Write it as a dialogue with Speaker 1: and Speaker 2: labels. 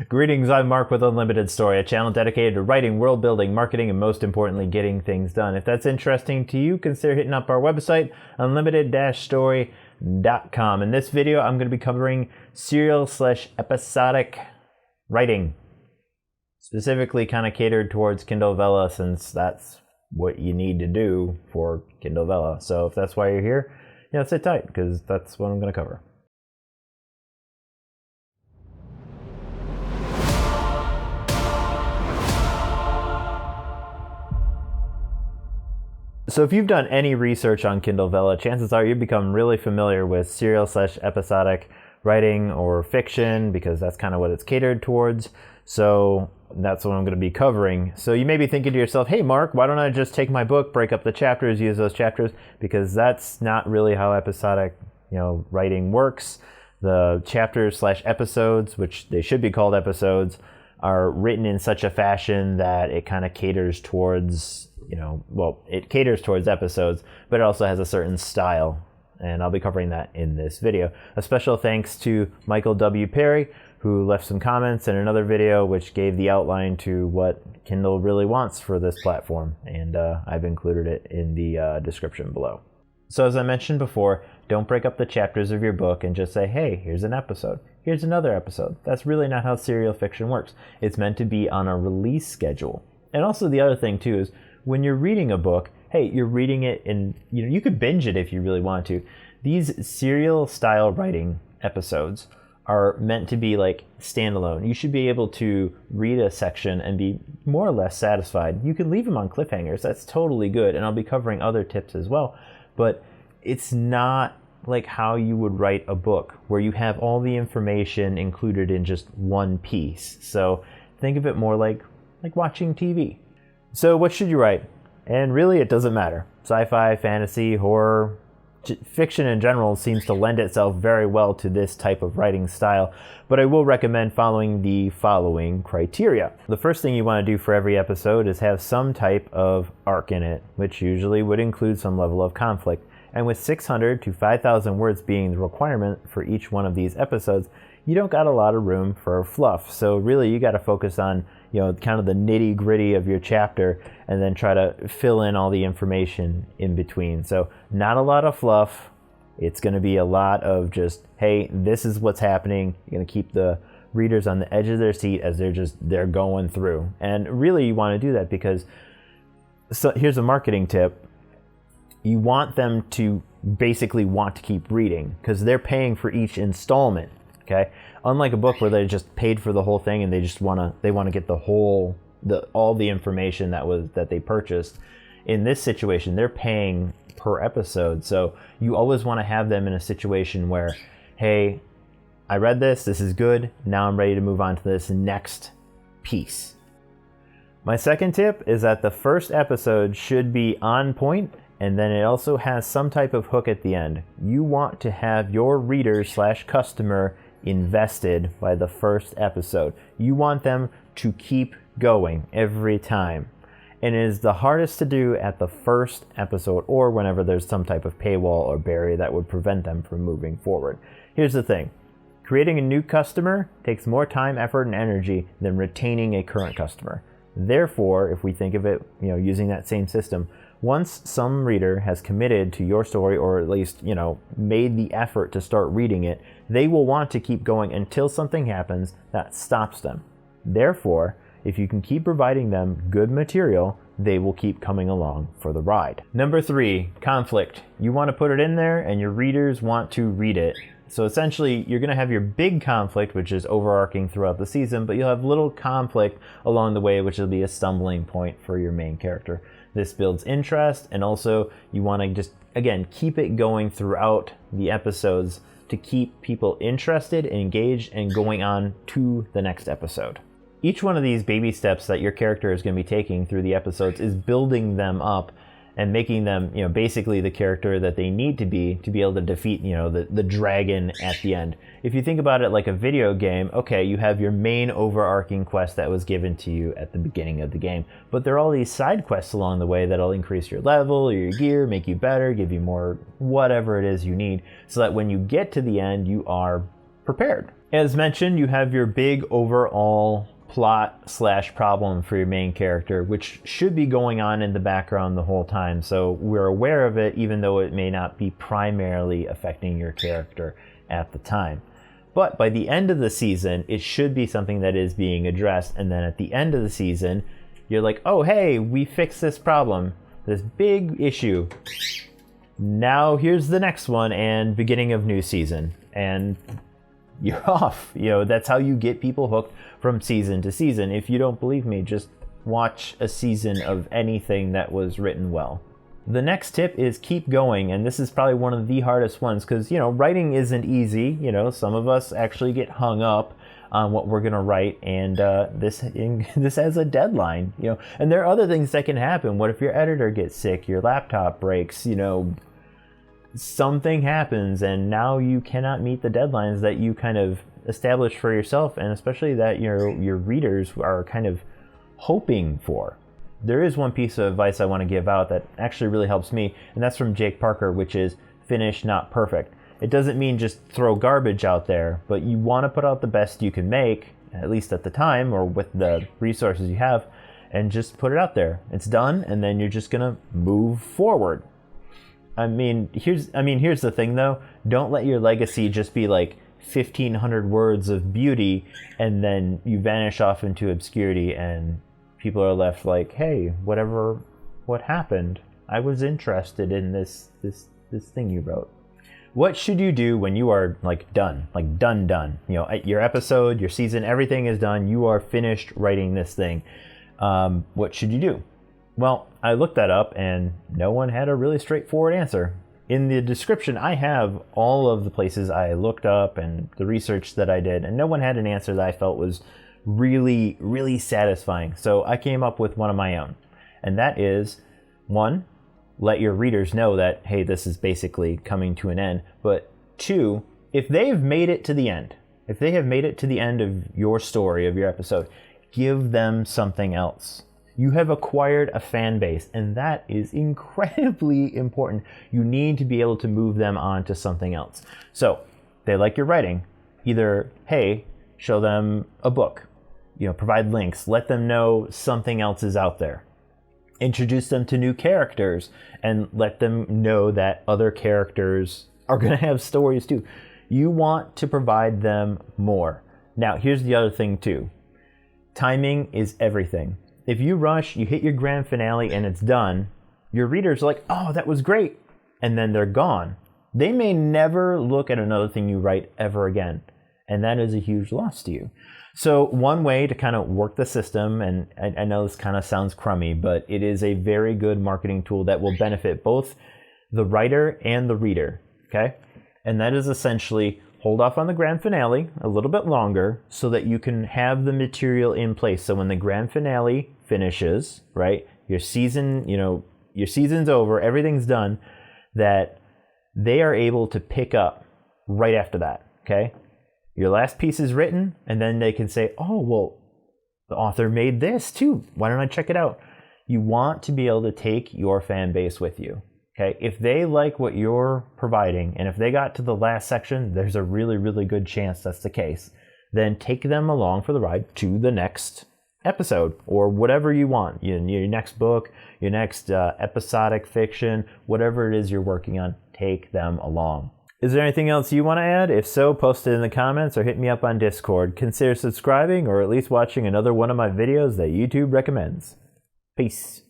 Speaker 1: Greetings, I'm Mark with Unlimited Story, a channel dedicated to writing, world building, marketing, and most importantly, getting things done. If that's interesting to you, consider hitting up our website, unlimited-story.com. In this video, I'm going to be covering serial/episodic writing, specifically kind of catered towards Kindle Vella, since that's what you need to do for Kindle Vella. So if that's why you're here, sit tight, because that's what I'm going to cover. So if you've done any research on Kindle Vella, chances are you've become really familiar with serial/episodic writing or fiction, because that's kind of what it's catered towards. So that's what I'm going to be covering. So you may be thinking to yourself, hey Mark, why don't I just take my book, break up the chapters, use those chapters? Because that's not really how episodic writing works. The chapters/episodes, which they should be called episodes, are written in such a fashion that it kind of caters towards it caters towards episodes, but it also has a certain style, and I'll be covering that in this video. A special thanks to Michael W. Perry, who left some comments in another video which gave the outline to what Kindle really wants for this platform, and I've included it in the description below. So as I mentioned before, don't break up the chapters of your book and just say, hey, here's an episode, here's another episode. That's really not how serial fiction works. It's meant to be on a release schedule. And also the other thing too is, when you're reading a book, hey, you're reading it in, you could binge it if you really want to. These serial style writing episodes are meant to be like standalone. You should be able to read a section and be more or less satisfied. You can leave them on cliffhangers. That's totally good. And I'll be covering other tips as well. But it's not like how you would write a book where you have all the information included in just one piece. So think of it more like watching TV. So what should you write? And really, it doesn't matter. Sci-fi, fantasy, horror, fiction in general seems to lend itself very well to this type of writing style, but I will recommend following the following criteria. The first thing you want to do for every episode is have some type of arc in it, which usually would include some level of conflict. And with 600 to 5,000 words being the requirement for each one of these episodes, you don't got a lot of room for fluff. So really, you got to focus on kind of the nitty gritty of your chapter, and then try to fill in all the information in between. So not a lot of fluff. It's going to be a lot of just, hey, this is what's happening. You're going to keep the readers on the edge of their seat as they're going through. And really, you want to do that because, so here's a marketing tip. You want them to basically want to keep reading because they're paying for each installment. Okay, unlike a book where they just paid for the whole thing and they want to get all the information that they purchased. In this situation, they're paying per episode, so you always want to have them in a situation where, hey, I read this is good, now I'm ready to move on to this next piece. My second tip is that the first episode should be on point, and then it also has some type of hook at the end. You want to have your reader/customer invested by the first episode. You want them to keep going every time. And it is the hardest to do at the first episode or whenever there's some type of paywall or barrier that would prevent them from moving forward. Here's the thing. Creating a new customer takes more time, effort, and energy than retaining a current customer. Therefore, if we think of it, using that same system, once some reader has committed to your story, or at least, made the effort to start reading it, they will want to keep going until something happens that stops them. Therefore, if you can keep providing them good material, they will keep coming along for the ride. Number 3, conflict. You want to put it in there and your readers want to read it. So essentially, you're going to have your big conflict, which is overarching throughout the season, but you'll have little conflict along the way, which will be a stumbling point for your main character. This builds interest, and also you want to just, again, keep it going throughout the episodes to keep people interested, engaged, and going on to the next episode. Each one of these baby steps that your character is going to be taking through the episodes is building them up and making them, basically the character that they need to be able to defeat, the dragon at the end. If you think about it like a video game, okay, you have your main overarching quest that was given to you at the beginning of the game, but there are all these side quests along the way that'll increase your level, your gear, make you better, give you more whatever it is you need, so that when you get to the end, you are prepared. As mentioned, you have your big overall plot/problem for your main character, which should be going on in the background the whole time. So we're aware of it, even though it may not be primarily affecting your character at the time. But by the end of the season, it should be something that is being addressed. And then at the end of the season, you're like, oh, hey, we fixed this problem, this big issue. Now here's the next one, and beginning of new season. And you're off. That's how you get people hooked from season to season. If you don't believe me, just watch a season of anything that was written well. The next tip is keep going, and this is probably one of the hardest ones because, writing isn't easy. Some of us actually get hung up on what we're going to write, and this has a deadline, and there are other things that can happen. What if your editor gets sick, your laptop breaks, something happens, and now you cannot meet the deadlines that you kind of established for yourself, and especially that your readers are kind of hoping for. There is one piece of advice I want to give out that actually really helps me, and that's from Jake Parker, which is finish, not perfect. It doesn't mean just throw garbage out there, but you want to put out the best you can make, at least at the time or with the resources you have, and just put it out there. It's done, and then you're just gonna move forward. Here's the thing though. Don't let your legacy just be like 1,500 words of beauty, and then you vanish off into obscurity, and people are left like, hey, what happened? I was interested in this thing you wrote. What should you do when you are done? Done. Your episode, your season, everything is done. You are finished writing this thing. What should you do? Well, I looked that up and no one had a really straightforward answer. In the description, I have all of the places I looked up and the research that I did, and no one had an answer that I felt was really, really satisfying. So I came up with one of my own. And that is, 1, let your readers know that, hey, this is basically coming to an end. But 2, if they've made it to the end, if they have made it to the end of your story, of your episode, give them something else. You have acquired a fan base, and that is incredibly important. You need to be able to move them on to something else. So they like your writing. Either, hey, show them a book, provide links, let them know something else is out there. Introduce them to new characters and let them know that other characters are going to have stories too. You want to provide them more. Now, here's the other thing too. Timing is everything. If you rush, you hit your grand finale and it's done, your readers are like, oh, that was great. And then they're gone. They may never look at another thing you write ever again. And that is a huge loss to you. So one way to kind of work the system, and I know this kind of sounds crummy, but it is a very good marketing tool that will benefit both the writer and the reader, okay? And that is essentially hold off on the grand finale a little bit longer so that you can have the material in place. So when the grand finale finishes, right, your season, your season's over, everything's done, that they are able to pick up right after that, okay? Your last piece is written, and then they can say, oh, well, the author made this too. Why don't I check it out? You want to be able to take your fan base with you. Okay, if they like what you're providing, and if they got to the last section, there's a really, really good chance that's the case. Then take them along for the ride to the next episode or whatever you want. Your next book, your next episodic fiction, whatever it is you're working on, take them along. Is there anything else you want to add? If so, post it in the comments or hit me up on Discord. Consider subscribing or at least watching another one of my videos that YouTube recommends. Peace.